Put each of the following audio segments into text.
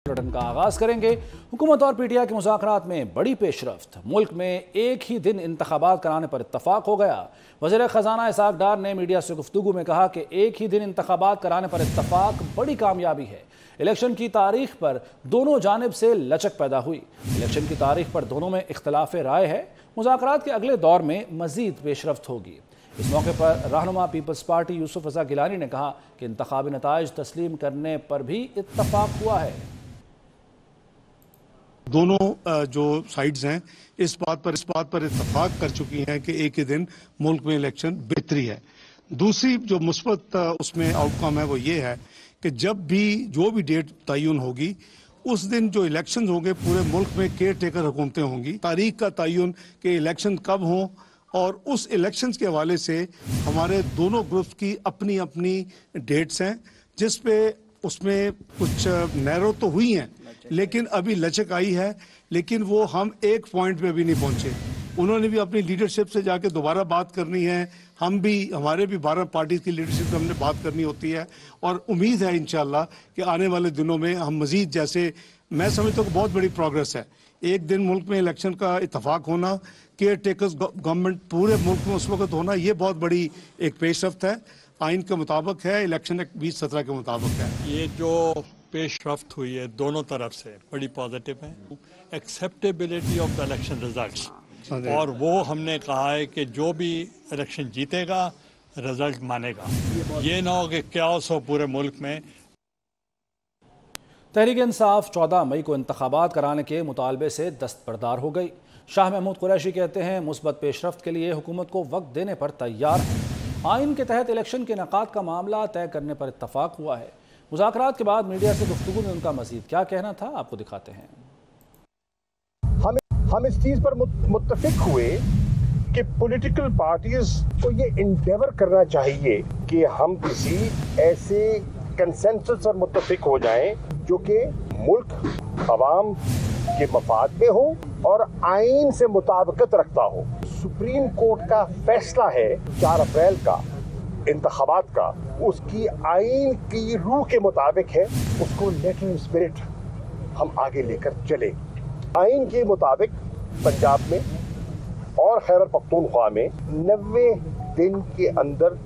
Bulletin का आगाज करेंगे। हुकूमत और पीटीआई के मुज़ाकरात में बड़ी पेशरफ्त। मुल्क में एक ही दिन इंतखाबात कराने पर इत्तफाक हो गया। वज़ीर ख़जाना इसहाक डार ने मीडिया से गुफ्तगू में कहा कि एक ही दिन इंतखाबात कराने पर इत्तफाक बड़ी कामयाबी है। इलेक्शन की तारीख पर दोनों जानिब से लचक पैदा हुई। इलेक्शन की तारीख पर दोनों में इख्तलाफ राय है। मुज़ाकरात के अगले दौर में मज़ीद पेशरफ्त होगी। इस मौके पर रहनुमा पीपल्स पार्टी यूसुफ रज़ा गिलानी ने कहा कि इंतखाबी नताइज तस्लीम करने पर भी इत्तफाक हुआ है। दोनों जो साइड्स हैं इस बात पर इत्तफाक कर चुकी हैं कि एक ही दिन मुल्क में इलेक्शन बेहतरी है। दूसरी जो मुस्बत उसमें आउटकम है वो ये है कि जब भी जो भी डेट तयन होगी उस दिन जो इलेक्शन होंगे पूरे मुल्क में केयर टेकर हुकूमतें होंगी। तारीख का तयन कि इलेक्शन कब हों और उस इलेक्शंस के हवाले से हमारे दोनों ग्रुप्स की अपनी अपनी डेट्स हैं, जिस पे उसमें कुछ नैरो तो हुई हैं लेकिन अभी लचक आई है। लेकिन वो हम एक पॉइंट पे भी नहीं पहुंचे। उन्होंने भी अपनी लीडरशिप से जाके दोबारा बात करनी है, हम भी हमारे भी 12 पार्टीज की लीडरशिप से हमने बात करनी होती है और उम्मीद है इंशाल्लाह कि आने वाले दिनों में हम मजीद, जैसे मैं समझता हूँ कि बहुत बड़ी प्रोग्रेस है। एक दिन मुल्क में इलेक्शन का इत्तफाक होना, केयर टेकर्स गवर्नमेंट पूरे मुल्क में उस वक्त होना, ये बहुत बड़ी एक पेशरफ्त है। आइन के मुताबिक है, इलेक्शन एक्ट 2017 के मुताबिक है। ये जो पेशरफ्त हुई है दोनों तरफ से बड़ी पॉजिटिव है। Acceptability of the election results, और वो हमने कहा है कि जो भी इलेक्शन जीतेगा रिजल्ट मानेगा। ये ना हो कि क्याओस हो पूरे मुल्क में। तहरीक इंसाफ 14 मई को इंतखाबात कराने के मुतालबे से दस्तबरदार हो गई। शाह महमूद कुरैशी कहते हैं मुस्बत पेशरफ्त के लिए हुकूमत को वक्त देने पर तैयार है। आइन के तहत इलेक्शन के इनेकाद का मामला तय करने पर इत्तफाक हुआ है। मुज़ाकरात के बाद मीडिया से गुफ्तगू में उनका मजीद क्या कहना था, आपको दिखाते हैं। हम इस चीज पर मुत्तफिक हुए कि पॉलिटिकल पार्टीज को ये इंडेवर करना चाहिए कि हम किसी ऐसे कंसेंसस पर मुत्तफिक हो जाएं जो कि मुल्क अवाम के मफाद में हो और आइन से मुताबिकत रखता हो। सुप्रीम कोर्ट का फैसला है 4 अप्रैल का इंतखाबात का, उसकी आइन की रूह के मुताबिक है। उसको लेटर स्पिरिट हम आगे लेकर चले। आइन के मुताबिक पंजाब में और खैबर पख्तूनख्वा में 90 दिन के अंदर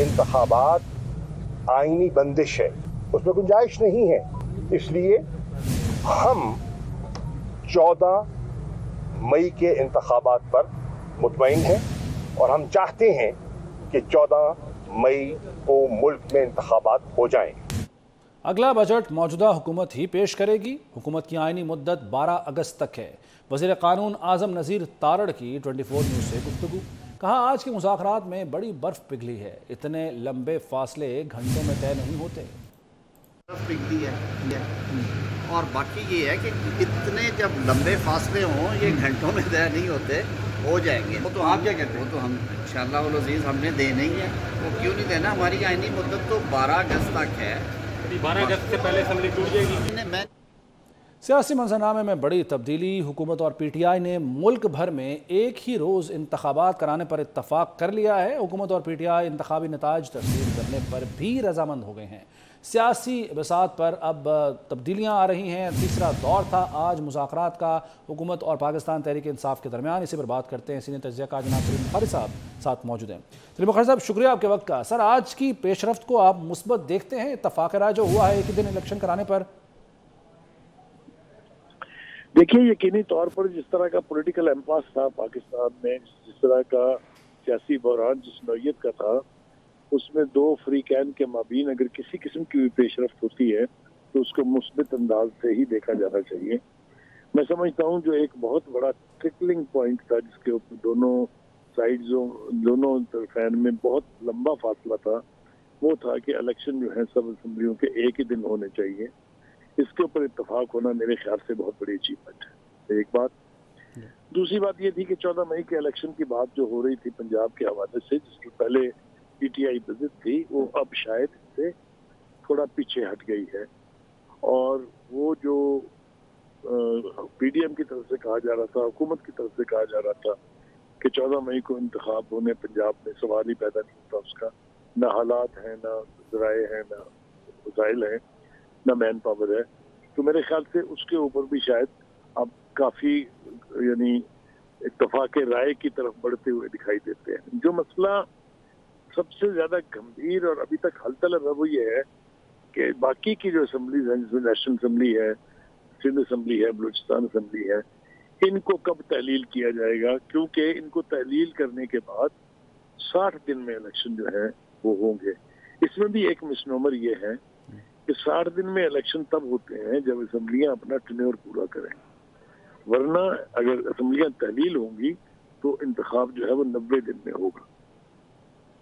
इंतखाबात आइनी बंदिश है, उसमें गुंजाइश नहीं है। इसलिए हम 14 मई के इंतखाबात पर मुतमईन हैं और हम चाहते हैं कि 14 मई को मुल्क में इंतखाबात हो जाएं। अगला बजट मौजूदा हुकूमत ही पेश करेगी। हुकूमत की आइनी मुद्दत 12 अगस्त तक है। वज़ीर क़ानून आज़म नज़ीर तारड़ की 24 न्यूज़ से गुफ्तगू। कहा आज के मुज़ाकरात में बड़ी बर्फ़ पिघली है, इतने लंबे फासले घंटों में तय नहीं होते। बर्फ़ पिघली है और बाकी ये है कि इतने जब लंबे फासले हों ये घंटों में तय नहीं होते, हो जाएंगे। वो तो आप क्या कहते हैं? वो तो हम इंशाअल्लाह वल अज़ीज़ हमने देने ही है। वो क्यों नहीं देना? हमारी आइनी मुद्दत तो 12 अगस्त तक है। 12 अगस्त से पहले असेंबली टूट जाएगी। सियासी मंजरनामे में बड़ी तब्दीली। हुकूमत और पीटीआई ने मुल्क भर में एक ही रोज़ इंतखाबात कराने पर इत्तफाक कर लिया है। हुकूमत और पीटीआई इंतखाबी नताइज तस्लीम करने पर भी रजामंद हो गए हैं। सियासी बसात पर अब तब्दीलियाँ आ रही हैं। तीसरा दौर था आज मुज़ाकरात का हुकूमत और पाकिस्तान तहरीक इंसाफ के दरमियान। इसी पर बात करते हैं। सीनियर तज्ज़ियाकार जनाब सलीम बुखारी साहब साथ मौजूद हैं। सलीम बुखारी साहब, शुक्रिया आपके वक्त का। सर, आज की पेशरफ्त को आप मुस्बत देखते हैं? इत्तफाक राय जो हुआ है एक ही दिन इलेक्शन कराने पर। देखिए, यकीनी तौर पर जिस तरह का पॉलिटिकल एम्पास था पाकिस्तान में, जिस तरह का सियासी बहरान जिस नौयत का था, उसमें 2 फ्रीकैन के माबीन अगर किसी किस्म की भी पेशरफ्त होती है तो उसको मुस्बित अंदाज से ही देखा जाना चाहिए। मैं समझता हूँ जो एक बहुत बड़ा ट्रिकलिंग पॉइंट था जिसके ऊपर दोनों साइड्सों दोनों तरफैन में बहुत लंबा फासला था, वो था कि इलेक्शन जो है सब असम्बलियों के एक ही दिन होने चाहिए। इसके ऊपर इत्तफाक होना मेरे ख्याल से बहुत बड़ी अचीवमेंट है, एक बात। दूसरी बात ये थी कि 14 मई के इलेक्शन की बात जो हो रही थी पंजाब के हवाले से, जिसकी पहले पीटीआई विजिट थी, वो अब शायद से थोड़ा पीछे हट गई है। और वो जो पीडीएम की तरफ से कहा जा रहा था, हुकूमत की तरफ से कहा जा रहा था कि 14 मई को इंतखाब होने पंजाब में, सवाल ही पैदा नहीं होता उसका। ना हालात हैं, ना ज़राए हैं, ना वसाइल हैं, ना मैन पावर है। تو میرے خیال سے اس کے اوپر بھی شاید اب کافی یعنی اتفاق رائے کی طرف بڑھتے ہوئے دکھائی دیتے ہیں. جو مسئلہ سب سے زیادہ گمبھیر اور ابھی تک حل طلب ہے وہ یہ ہے کہ باقی کی جو اسمبلیز ہیں، جس میں نیشنل اسمبلی ہے، سندھ اسمبلی ہے، بلوچستان اسمبلی ہے، ان کو کب تحلیل کیا جائے گا، کیونکہ ان کو تحلیل کرنے کے بعد 60 دن میں الیکشن جو ہے وہ ہوں گے. اس میں بھی ایک مسنومر یہ ہے کہ 60 دن میں الیکشن تب ہوتے ہیں جب اسمبلیاں اپنا ٹینیور پورا کریں، ورنہ اگر اسمبلیاں تحلیل ہوں گی تو انتخاب جو ہے وہ 90 دن میں ہوگا.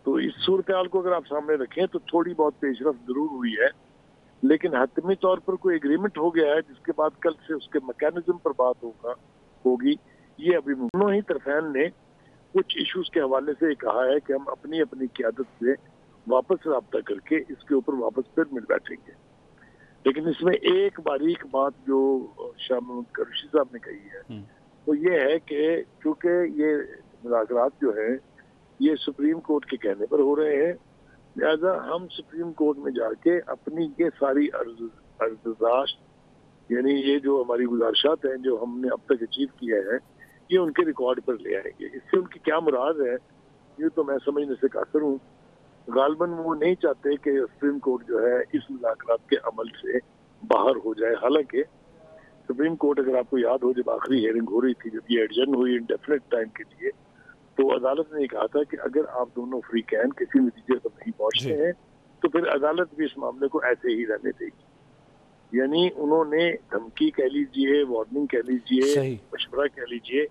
تو اس صورتحال کو اگر آپ سامنے رکھیں تو تھوڑی بہت پیش رفت ضرور ہوئی ہے، لیکن حتمی طور پر کوئی ایگریمنٹ ہو گیا ہے جس کے بعد کل سے اس کے میکینزم پر بات ہوگی. یہ ابھی دونوں ہی طرفین نے کچھ ایشوز کے حوالے سے کہا ہے کہ ہم اپنی اپنی قیادت سے واپس رابطہ کر کے اس کے اوپر واپس پھر مل بیٹھیں گے. لیکن اس میں ایک باریک بات جو شاہ محمود قریشی صاحب نے کہی ہے وہ یہ ہے کہ چونکہ یہ مذاکرات جو ہیں یہ سپریم کورٹ کے کہنے پر ہو رہے ہیں، لہذا ہم سپریم کورٹ میں جا کے اپنی یہ ساری عرضداشت یعنی یہ جو ہماری گزارشات ہیں جو ہم نے اب تک اچیو کیا ہے یہ ان کے ریکارڈ پر لے آئیں گے. اس سے ان کی کیا مراد ہے یہ تو میں سمجھنے سے قاصر ہوں. غالباً وہ نہیں چاہتے کہ سپریم کورٹ جو ہے اس مذاکرات کے عمل سے باہر ہو جائے. حالانکہ سپریم کورٹ اگر آپ کو یاد ہو جب آخری ہیئرنگ ہو رہی تھی، جب یہ ایڈجن ہوئی انڈیفینٹ ٹائم کے لیے، تو عدالت نے یہ کہا تھا کہ اگر آپ دونوں فریقین کسی نتیجے پر نہیں پہنچتے ہیں تو پھر عدالت بھی اس معاملے کو ایسے ہی رہنے دے گی. یعنی انہوں نے دھمکی کہہ لیجیے، وارننگ کہہ لیجیے، مشورہ کہہ لیجیے،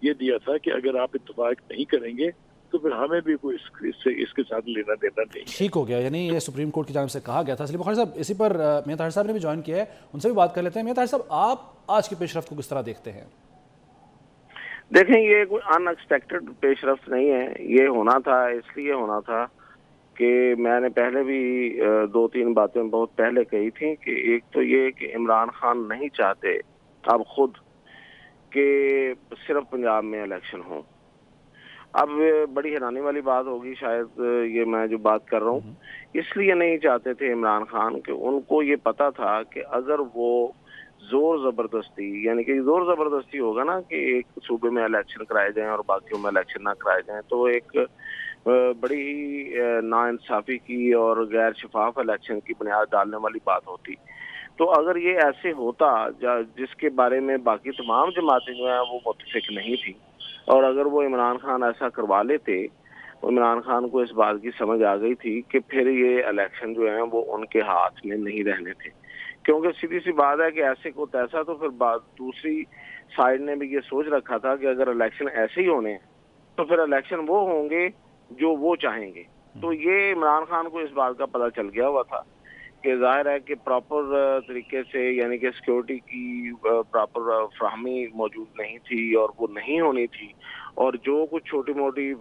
یہ دیا تھا کہ اگر آپ اتفاق نہیں کریں گے تو پھر ہمیں بھی کوئی اس کے ساتھ لینا دینا نہیں. ٹھیک ہو گیا، یعنی یہ سپریم کورٹ کی جانب سے کہا گیا تھا. سلیم بخاری صاحب اسی پر میاں طاہر صاحب نے بھی جوائن کیا ہے، ان سے بھی بات کر لیتے ہیں. میاں طاہر صاحب آپ آج کی پیش رفت کو کس طرح دیکھتے ہیں؟ دیکھیں یہ کوئی ان ایکسپیکٹڈ پیش رفت نہیں ہے، یہ ہونا تھا. اس لیے ہونا تھا کہ میں نے پہلے بھی 2-3 باتیں بہت پہلے کہی تھیں کہ ایک تو یہ کہ عمران خان نہیں چاہتے اب خود کہ صرف پنجاب میں الیکشن ہوں. اب بڑی حیرانی والی بات ہوگی شاید یہ میں جو بات کر رہا ہوں، اس لیے نہیں چاہتے تھے عمران خان کہ ان کو یہ پتا تھا کہ اگر وہ زور زبردستی، یعنی کہ زور زبردستی ہوگا نا کہ ایک صوبے میں الیکشن کرائے جائیں اور باقیوں میں الیکشن نہ کرائے جائیں، تو ایک بڑی ہی ناانصافی کی اور غیر شفاف الیکشن کی بنیاد ڈالنے والی بات ہوتی. تو اگر یہ ایسے ہوتا جس کے بارے میں باقی تمام جماعتیں جو ہیں وہ متفق نہیں تھی، اور اگر وہ عمران خان ایسا کروا لیتے، عمران خان کو اس بات کی سمجھ آ گئی تھی کہ پھر یہ الیکشن جو ہیں وہ ان کے ہاتھ میں نہیں رہنے تھے. کیونکہ سیدھی سی بات ہے کہ ایسے کو تیسا، تو پھر دوسری سائیڈ نے بھی یہ سوچ رکھا تھا کہ اگر الیکشن ایسے ہی ہونے تو پھر الیکشن وہ ہوں گے جو وہ چاہیں گے. تو یہ عمران خان کو اس بات کا پتہ چل گیا ہوا تھا کہ ظاہر ہے کہ پراپر طریقے سے یعنی کہ سیکیورٹی کی پراپر فراہمی موجود نہیں تھی اور وہ نہیں ہونی تھی، اور جو کچھ چھوٹی موٹی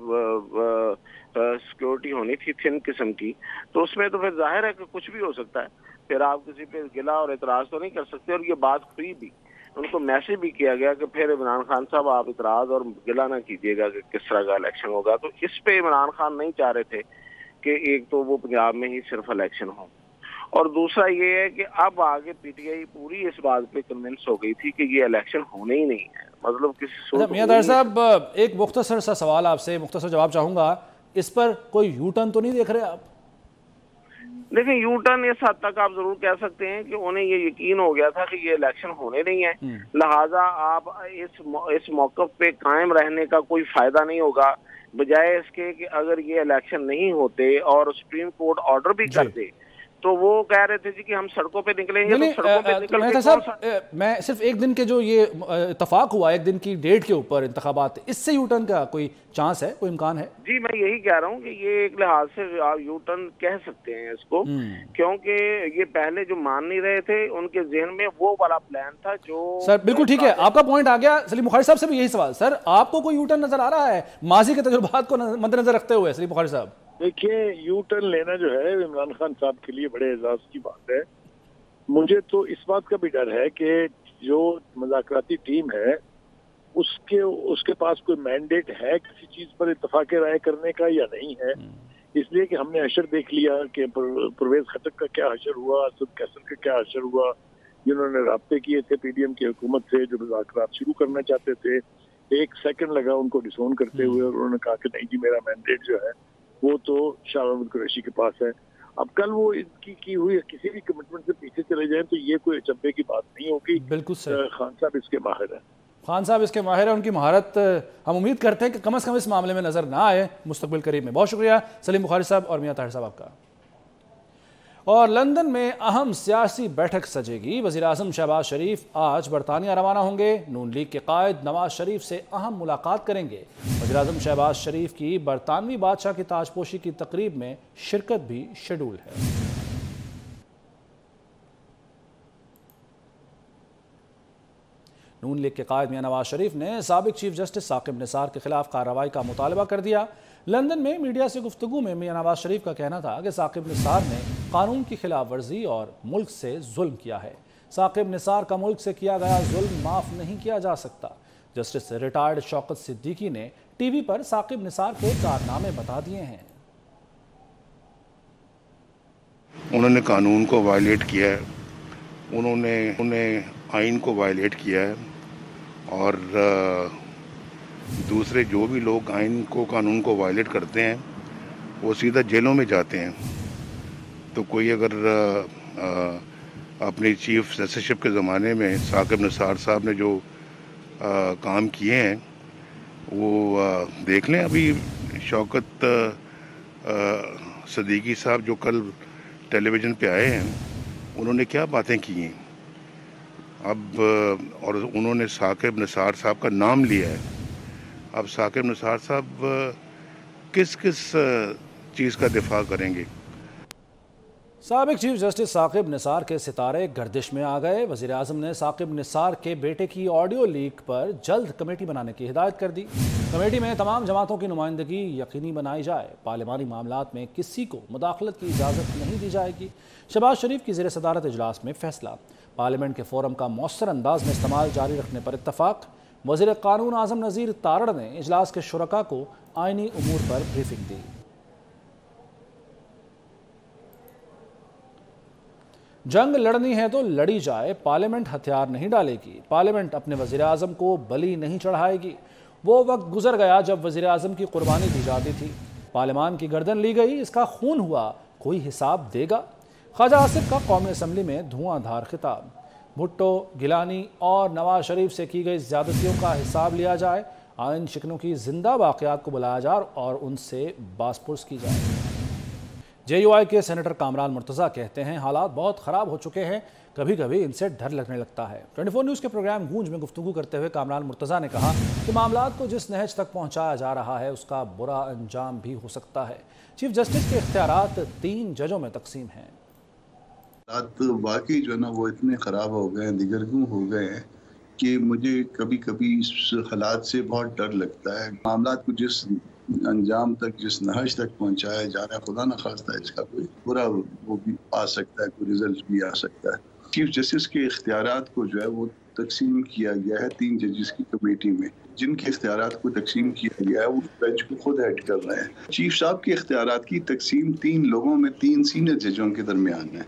سیکیورٹی ہونی تھی تھن قسم کی، تو اس میں تو پھر ظاہر ہے کہ کچھ بھی ہو سکتا ہے. پھر آپ کسی پہ گلا اور اعتراض تو نہیں کر سکتے. اور یہ بات ہوئی بھی، ان کو میسج بھی کیا گیا کہ پھر عمران خان صاحب آپ اعتراض اور گلا نہ کیجیے گا کہ کس طرح کا الیکشن ہوگا. تو اس پہ عمران خان نہیں چاہ رہے تھے کہ ایک تو وہ پنجاب میں ہی صرف الیکشن ہو، اور دوسرا یہ ہے کہ اب آگے پی ٹی آئی پوری اس بات پہ کنونس ہو گئی تھی کہ یہ الیکشن ہونے ہی نہیں ہے. مطلب کسی میاں طاہر صاحب ایک مختصر سا سوال آپ سے، مختصر جواب چاہوں گا. اس پر کوئی یو ٹرن تو نہیں دیکھ رہے آپ؟ دیکھیں یو ٹرن اس حد تک آپ ضرور کہہ سکتے ہیں کہ انہیں یہ یقین ہو گیا تھا کہ یہ الیکشن ہونے نہیں ہے، لہٰذا آپ اس موقف پہ قائم رہنے کا کوئی فائدہ نہیں ہوگا، بجائے اس کے کہ اگر یہ الیکشن نہیں ہوتے اور سپریم کورٹ آرڈر بھی کر دے تو وہ کہہ رہے تھے جی کہ ہم سڑکوں پہ نکلیں گے. تو سڑکوں پہ نکل کے صاحب میں صرف ایک دن کے جو یہ اتفاق ہوا ایک دن کی ڈیٹ کے اوپر انتخابات، اس سے یو ٹرن کا کوئی چانس ہے، کوئی امکان ہے؟ جی میں یہی کہہ رہا ہوں کہ یہ ایک لحاظ سے آپ یو ٹرن کہہ سکتے ہیں اس کو، کیونکہ یہ پہلے جو مان نہیں رہے تھے ان کے ذہن میں وہ والا پلان تھا جو سر بالکل ٹھیک ہے. آپ کا پوائنٹ آ گیا. سلیم بخاری صاحب سے بھی یہی سوال، سر آپ کو کوئی یو ٹرن نظر آ رہا ہے ماضی کے تجربات کو مد نظر رکھتے ہوئے؟ سلیم بخاری صاحب دیکھیے یو ٹرن لینا جو ہے عمران خان صاحب کے لیے بڑے اعزاز کی بات ہے. مجھے تو اس بات کا بھی ڈر ہے کہ جو مذاکراتی ٹیم ہے اس کے پاس کوئی مینڈیٹ ہے کسی چیز پر اتفاق رائے کرنے کا یا نہیں ہے. اس لیے کہ ہم نے حشر دیکھ لیا کہ پرویز خٹک کا کیا حشر ہوا، اسد کیسر کا کیا حشر ہوا، जिन्होंने रब्ते किए थे PDM की हुकूमत से, जो मुज़ाकरात शुरू करना चाहते थे, 1 सेकंड लगा उनको डिसोन करते हुए, और उन्होंने कहा कि नहीं जी मेरा मैंडेट जो है वो तो शाह महमूद कुरैशी के पास है। अब कल वो इनकी की हुई किसी भी कमिटमेंट से पीछे चले जाएं तो ये कोई अचंभे की बात नहीं होगी। बिल्कुल सही। खान साहब इसके माहिर हैं। खान साहब इसके माहिर हैं, उनकी महारत हम उम्मीद करते हैं कि कम से कम इस मामले में नजर ना आए मुस्तकबिल करीब में। बहुत शुक्रिया सलीम बुखारी साहब और मियां ताहिर साहब आपका। और लंदन में अहम सियासी बैठक सजेगी। वज़ीर-ए-आज़म शहबाज शरीफ आज बरतानिया रवाना होंगे। नून लीग के कायद नवाज शरीफ से अहम मुलाकात करेंगे। वज़ीर-ए-आज़म शहबाज शरीफ की बरतानवी बादशाह की ताजपोशी की तकरीब में शिरकत भी शेड्यूल है। नून लीग के कायद मियां नवाज शरीफ ने साबिक चीफ जस्टिस साकिब निसार के खिलाफ कार्रवाई का मुतालबा कर दिया। लंदन में मीडिया से गुफ्तगू में मियां नवाज शरीफ का कहना था कि साकिब निसार ने कानून की खिलाफ वर्जी और मुल्क से जुल्म किया है। साकिब निसार का मुल्क से किया गया जुल्म माफ नहीं किया जा सकता। जस्टिस रिटायर्ड शौकत सिद्दीकी ने टीवी पर साकिब निसार के कारनामे बता दिए हैं। उन्होंने कानून को वायलेट किया है, उन्होंने आइन को वायलेट किया है, और दूसरे जो भी लोग आइन को कानून को वायलेट करते हैं वो सीधा जेलों में जाते हैं। तो कोई अगर अपनी चीफ जस्टिसशिप के ज़माने में साकिब निसार साहब ने जो काम किए हैं वो देख लें। अभी शौकत सिद्दीकी साहब जो कल टेलीविज़न पे आए हैं, उन्होंने क्या बातें की हैं अब, और उन्होंने साकिब निसार साहब का नाम लिया है। अब साकिब निसार साहब किस किस चीज़ का दिफा करेंगे? साबिक चीफ जस्टिस साकिब निसार के सितारे गर्दिश में आ गए। वज़ीर-ए-आज़म ने साकिब निसार के बेटे की ऑडियो लीक पर जल्द कमेटी बनाने की हिदायत कर दी। कमेटी में तमाम जमातों की नुमाइंदगी यकीनी बनाई जाए। पार्लिमानी मामलात में किसी को मुदाखलत की इजाज़त नहीं दी जाएगी। शहबाज शरीफ की ज़ेर सदारत इजलास में फैसला। पार्लियामेंट के फोरम का मौसर अंदाज में इस्तेमाल जारी रखने पर इत्तफाक। वज़ीर कानून आज़म नज़ीर तारड़ ने इजलास के शुरका को आइनी उमूर पर ब्रीफिंग दी। जंग लड़नी है तो लड़ी जाए, पार्लियामेंट हथियार नहीं डालेगी। पार्लियामेंट अपने वज़ीर-ए-आज़म को बलि नहीं चढ़ाएगी। वो वक्त गुजर गया जब वज़ीर-ए-आज़म की कुर्बानी दी जाती थी। पार्लियामान की गर्दन ली गई, इसका खून हुआ, कोई हिसाब देगा। ख्वाजा आसिफ का कौमी असम्बली में धुआंधार खिताब। भुट्टो, गिलानी और नवाज शरीफ से की गई ज़्यादतियों का हिसाब लिया जाए। आइन शिकनों की जिंदा वाक़यात को बुलाया जाए और उनसे बासपुरस की जाए। JUI के सेनेटर कामरान मुर्तज़ा कहते हैं हालात बहुत ख़राब हो चुके हैं, कभी कभी इनसे डर लगने लगता है। 24 न्यूज़ के प्रोग्राम गूंज में गुफ्तगू करते हुए कामरान मुर्तज़ा ने कहा कि मामलात को जिस नहज तक पहुँचाया जा रहा है उसका बुरा अंजाम भी हो सकता है। चीफ जस्टिस के इख्तियारात 3 जजों में तकसीम हैं। वाकई जो है ना वो इतने ख़राब हो गए हैं, दिगरगूं हो गए हैं कि मुझे कभी कभी इस हालात से बहुत डर लगता है। मामलात को जिस अंजाम तक, जिस नहज तक पहुंचाया जा रहा है, खुदा न खास्ता इसका कोई बुरा वो भी आ सकता है, कोई रिजल्ट भी आ सकता है। चीफ जस्टिस के इख्तियारात को जो है वो तकसीम किया गया है 3 जजेस की कमेटी में। जिनके इख्तियारात को तकसीम किया गया है वो बेंच को खुद हेड कर रहे हैं। चीफ साहब के इख्तियारात की तकसीम 3 लोगों में 3 सीनियर जजों के दरमियान है।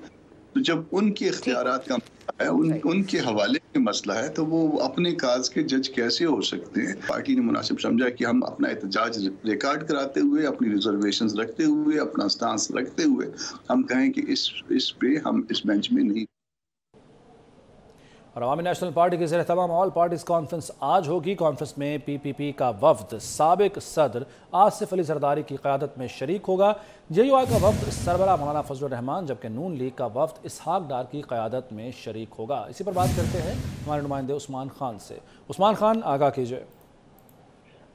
तो जब उनके इख्तियारात का है, उनके हवाले में मसला है, तो वो अपने काज के जज कैसे हो सकते हैं? पार्टी ने मुनासिब समझा कि हम अपना एहतजाज रिकॉर्ड कराते हुए, अपनी रिजर्वेशंस रखते हुए, अपना स्टांस रखते हुए हम कहें कि इस पे हम इस बेंच में नहीं। और अवामी नेशनल पार्टी के ज़ेर-ए-तमाम ऑल पार्टीज़ कॉन्फ्रेंस आज होगी। कॉन्फ्रेंस में PPP का वफ्द साबिक सदर आसिफ अली जरदारी की क़यादत में शरीक होगा। JUI का वफ्द सरबराह मौलाना फजलुर रहमान, जबकि नून लीग का वफ्द इसहाक डार की क़यादत में शरीक होगा। इसी पर बात करते हैं हमारे नुमाइंदे उस्मान खान से। उस्मान खान, आगाह कीजिए।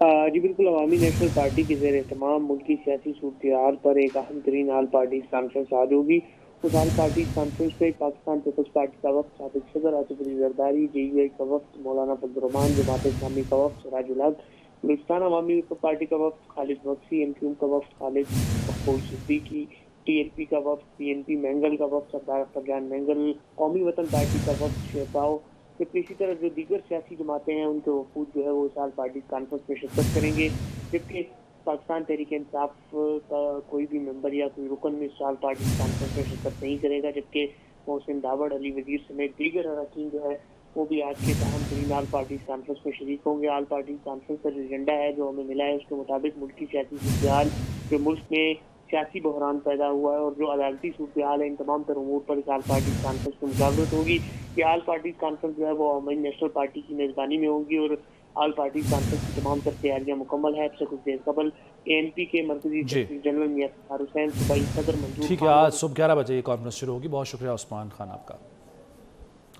जी बिल्कुल, अवामी नेशनल पार्टी के ज़ेर-ए-तमाम मुल्क की सियासी सूरत-ए-हाल पर एक अहम तरीन ऑल पार्टीज़ कॉन्फ्रेंस आज होगी। उस ऑल पार्टीज़ कॉन्फ्रेंस में पाकिस्तान पीपल्स पार्टी का वफ्द साबिक सदर आसिफ अली जरदारी, JUI का वफ्द मौलाना फजलुर रहमान, जमात इस्लामी का वफ्द सिराजुल हक, बलूचिस्तान अवामी पार्टी का वफ्द खालिद बख्शी, MQM का वफ्द खालिद मकबूल सिद्दीकी, TLP का वफ्द PNP मैंगल का वफ्द सरदार अख्तर जान मैंगल, कौमी वतन पार्टी का वफ्द शेपाओ। इसी तरह जो दीगर सियासी जमातें हैं उनके वफूद जो है वो इस ऑल पार्टीज़ कॉन्फ्रेंस में शिरकत करेंगे। जबकि पाकिस्तान तहरीक इंसाफ का कोई भी मेंबर या कोई रुकन में इस ऑल पार्टीज़ कॉन्फ्रेंस में शिरकत नहीं करेगा। जबकि محسن داوڑ، علی وزیر سمیت دیگر اراکین جو ہے وہ بھی آج کے اہم ترین آل پارٹیز کانفرنس میں شریک ہوں گے۔ آل پارٹیز کانفرنس کا جو ایجنڈا ہے جو ہمیں ملا ہے اس کے مطابق ملکی سیاسی صورتحال جو ملک میں سیاسی بحران پیدا ہوا ہے اور جو عدالتی صورتحال ہے، ان تمام تر امور پر اس آل پارٹیز کانفرنس میں مذاکرات ہوگی۔ یہ آل پارٹیز کانفرنس جو ہے وہ عوامی نیشنل پارٹی کی میزبانی میں ہوگی اور آل پارٹیز کانفرنس کی تمام تر تیاریاں مکمل ہے۔ اب سے کچھ دیر قبل ANP کے مرکزی سیکرٹری جنرل میاں سفار حسین، صوبائی صدر منظور ٹھیک ہے، آج صبح 11 بجے یہ کانفرنس شروع ہوگی۔ بہت شکریہ عثمان خان آپ کا۔